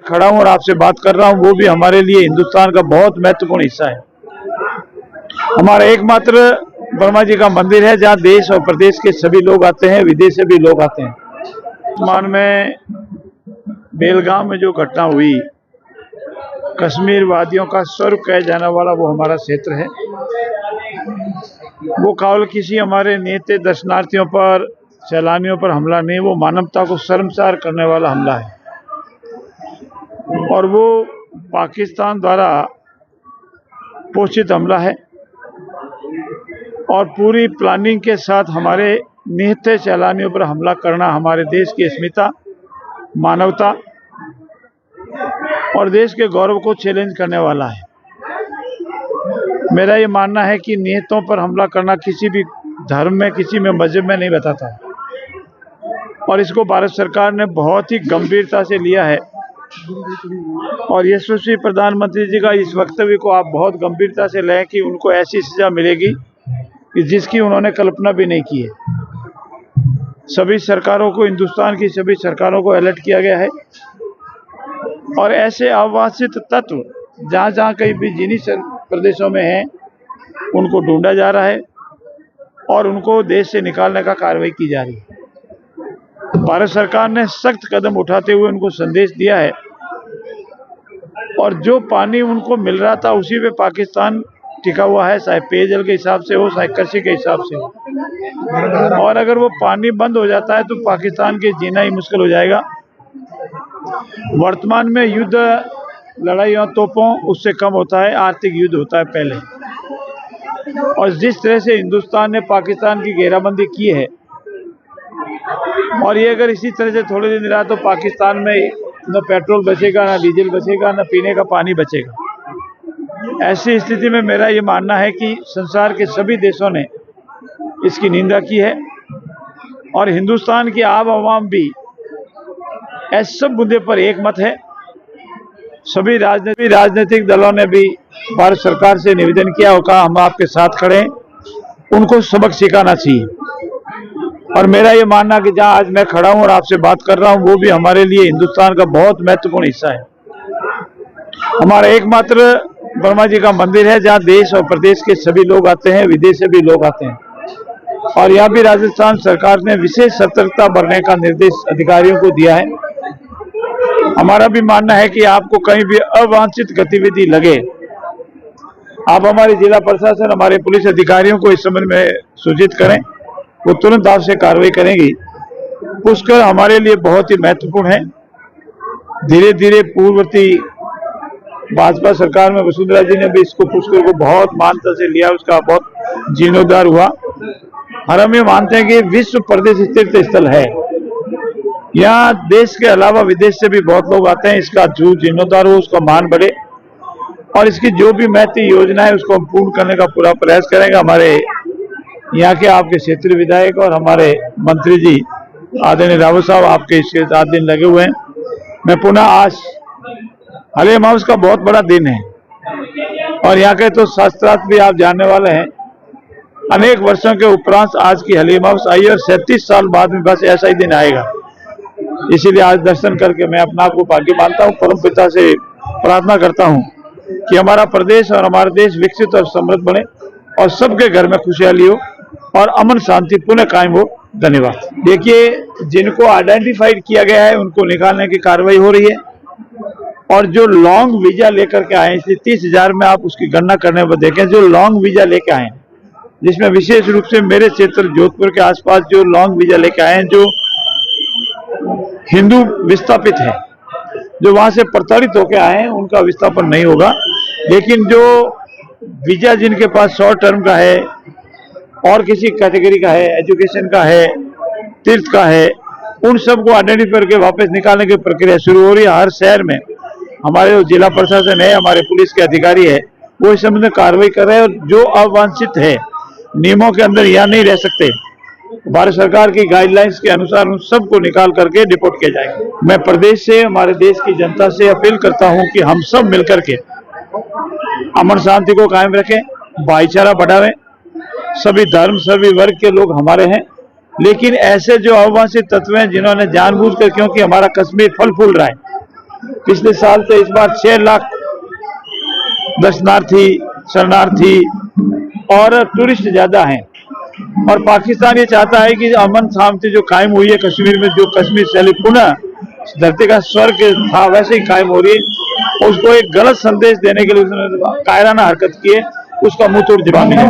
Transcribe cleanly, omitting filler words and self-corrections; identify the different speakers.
Speaker 1: खड़ा हूं और आपसे बात कर रहा हूं, वो भी हमारे लिए हिंदुस्तान का बहुत महत्वपूर्ण हिस्सा है। हमारा एकमात्र वर्मा जी का मंदिर है जहां देश और प्रदेश के सभी लोग आते हैं, विदेश से भी लोग आते हैं। वर्तमान में बेलगाम में जो घटना हुई, कश्मीर वादियों का स्वर्ग कहे जाने वाला वो हमारा क्षेत्र है। वो केवल किसी हमारे नेता दर्शनार्थियों पर, सैलानियों पर हमला नहीं, वो मानवता को शर्मसार करने वाला हमला है और वो पाकिस्तान द्वारा पोषित हमला है और पूरी प्लानिंग के साथ हमारे निहत्थे सैलानियों पर हमला करना हमारे देश की अस्मिता, मानवता और देश के गौरव को चैलेंज करने वाला है। मेरा ये मानना है कि निहत्तों पर हमला करना किसी भी धर्म में, किसी में मजहब में नहीं बताता और इसको भारत सरकार ने बहुत ही गंभीरता से लिया है और यशस्वी प्रधानमंत्री जी का इस वक्तव्य को आप बहुत गंभीरता से लें कि उनको ऐसी सजा मिलेगी कि जिसकी उन्होंने कल्पना भी नहीं की है। सभी सरकारों को, हिंदुस्तान की सभी सरकारों को अलर्ट किया गया है और ऐसे अवांछित तत्व जहाँ जहाँ कहीं भी जिन्हीं प्रदेशों में हैं उनको ढूंढा जा रहा है और उनको देश से निकालने का कार्रवाई की जा रही है। भारत सरकार ने सख्त कदम उठाते हुए उनको संदेश दिया है और जो पानी उनको मिल रहा था उसी पे पाकिस्तान टिका हुआ है, चाहे पेयजल के हिसाब से हो, चाहे कृषि के हिसाब से हो। और अगर वो पानी बंद हो जाता है तो पाकिस्तान के जीना ही मुश्किल हो जाएगा। वर्तमान में युद्ध, लड़ाई और तोपों उससे कम होता है, आर्थिक युद्ध होता है पहले। और जिस तरह से हिंदुस्तान ने पाकिस्तान की घेराबंदी की है और ये अगर इसी तरह से थोड़े दिन रहा तो पाकिस्तान में न पेट्रोल बचेगा, न डीजल बचेगा, न पीने का पानी बचेगा। ऐसी स्थिति में मेरा ये मानना है कि संसार के सभी देशों ने इसकी निंदा की है और हिंदुस्तान की आम आवाम भी ऐसे सब मुद्दे पर एक मत है। सभी राजनीतिक दलों ने भी भारत सरकार से निवेदन किया और कहा हम आपके साथ खड़े हैं, उनको सबक सिखाना चाहिए। और मेरा ये मानना कि जहां आज मैं खड़ा हूं और आपसे बात कर रहा हूं, वो भी हमारे लिए हिंदुस्तान का बहुत महत्वपूर्ण हिस्सा है। हमारा एकमात्र वर्मा जी का मंदिर है जहां देश और प्रदेश के सभी लोग आते हैं, विदेश से भी लोग आते हैं और यहाँ भी राजस्थान सरकार ने विशेष सतर्कता बरतने का निर्देश अधिकारियों को दिया है। हमारा भी मानना है कि आपको कहीं भी अवांछित गतिविधि लगे, आप हमारे जिला प्रशासन, हमारे पुलिस अधिकारियों को इस संबंध में सूचित करें, वो तुरंत आपसे कार्रवाई करेंगी। पुष्कर हमारे लिए बहुत ही महत्वपूर्ण है। धीरे धीरे पूर्ववर्ती भाजपा सरकार में वसुंधरा जी ने भी इसको, पुष्कर को बहुत मान्यता से लिया, उसका बहुत जीर्णोद्धार हुआ। हम ये मानते हैं कि विश्व प्रदेश तीर्थ स्थल है, यहाँ देश के अलावा विदेश से भी बहुत लोग आते हैं। इसका जो जीर्णोद्धार हो, उसका मान बढ़े और इसकी जो भी महत्व योजना है उसको हम पूर्ण करने का पूरा प्रयास करेंगे। हमारे यहाँ के आपके क्षेत्रीय विधायक और हमारे मंत्री जी आदरणीय रावत साहब आपके इसके 7 दिन लगे हुए हैं। मैं पुनः आज हलीम हाउस का बहुत बड़ा दिन है और यहाँ के तो शास्त्रार्थ भी आप जानने वाले हैं। अनेक वर्षों के उपरांत आज की हलीम हाउस आई और 37 साल बाद में बस ऐसा ही दिन आएगा। इसीलिए आज दर्शन करके मैं अपना आप को भाग्य मानता हूँ। परम पिता से प्रार्थना करता हूँ कि हमारा प्रदेश और हमारा देश विकसित और समृद्ध बने और सबके घर में खुशहाली हो और अमन शांति पुनः कायम हो। धन्यवाद। देखिए, जिनको आइडेंटिफाइड किया गया है उनको निकालने की कार्रवाई हो रही है और जो लॉन्ग वीजा लेकर के आए, इसलिए 30,000 में आप उसकी गणना करने पर देखें, जो लॉन्ग वीजा लेके आए जिसमें विशेष रूप से मेरे क्षेत्र जोधपुर के आसपास जो लॉन्ग वीजा लेके आए हैं, जो हिंदू विस्थापित है, जो वहां से प्रताड़ित होकर आए हैं, उनका विस्थापन नहीं होगा। लेकिन जो वीजा जिनके पास शॉर्ट टर्म का है और किसी कैटेगरी का है, एजुकेशन का है, तीर्थ का है, उन सबको आइडेंटिफाई करके वापस निकालने की प्रक्रिया शुरू हो रही है। हर शहर में हमारे जो जिला प्रशासन है, हमारे पुलिस के अधिकारी है, वो इस संबंध में कार्रवाई कर रहे हैं और जो अवांछित है, नियमों के अंदर यहाँ नहीं रह सकते, भारत सरकार की गाइडलाइंस के अनुसार उन सबको निकाल करके डिपोर्ट किया जाएगा। मैं प्रदेश से, हमारे देश की जनता से अपील करता हूं कि हम सब मिलकर के अमन शांति को कायम रखें, भाईचारा बढ़ावें। सभी धर्म, सभी वर्ग के लोग हमारे हैं, लेकिन ऐसे जो अवांछित तत्व हैं जिन्होंने जानबूझकर, क्योंकि हमारा कश्मीर फल फूल रहा है, पिछले साल से इस बार 6 लाख दर्शनार्थी, शरणार्थी और टूरिस्ट ज्यादा हैं। और पाकिस्तान ये चाहता है कि अमन शांति जो कायम हुई है कश्मीर में, जो कश्मीर शैली पुनः धरती का स्वर्ग था वैसे ही कायम हो रही है, उसको एक गलत संदेश देने के लिए उसने कायराना हरकत की है, उसका मुंह तोड़ जवाब मिला।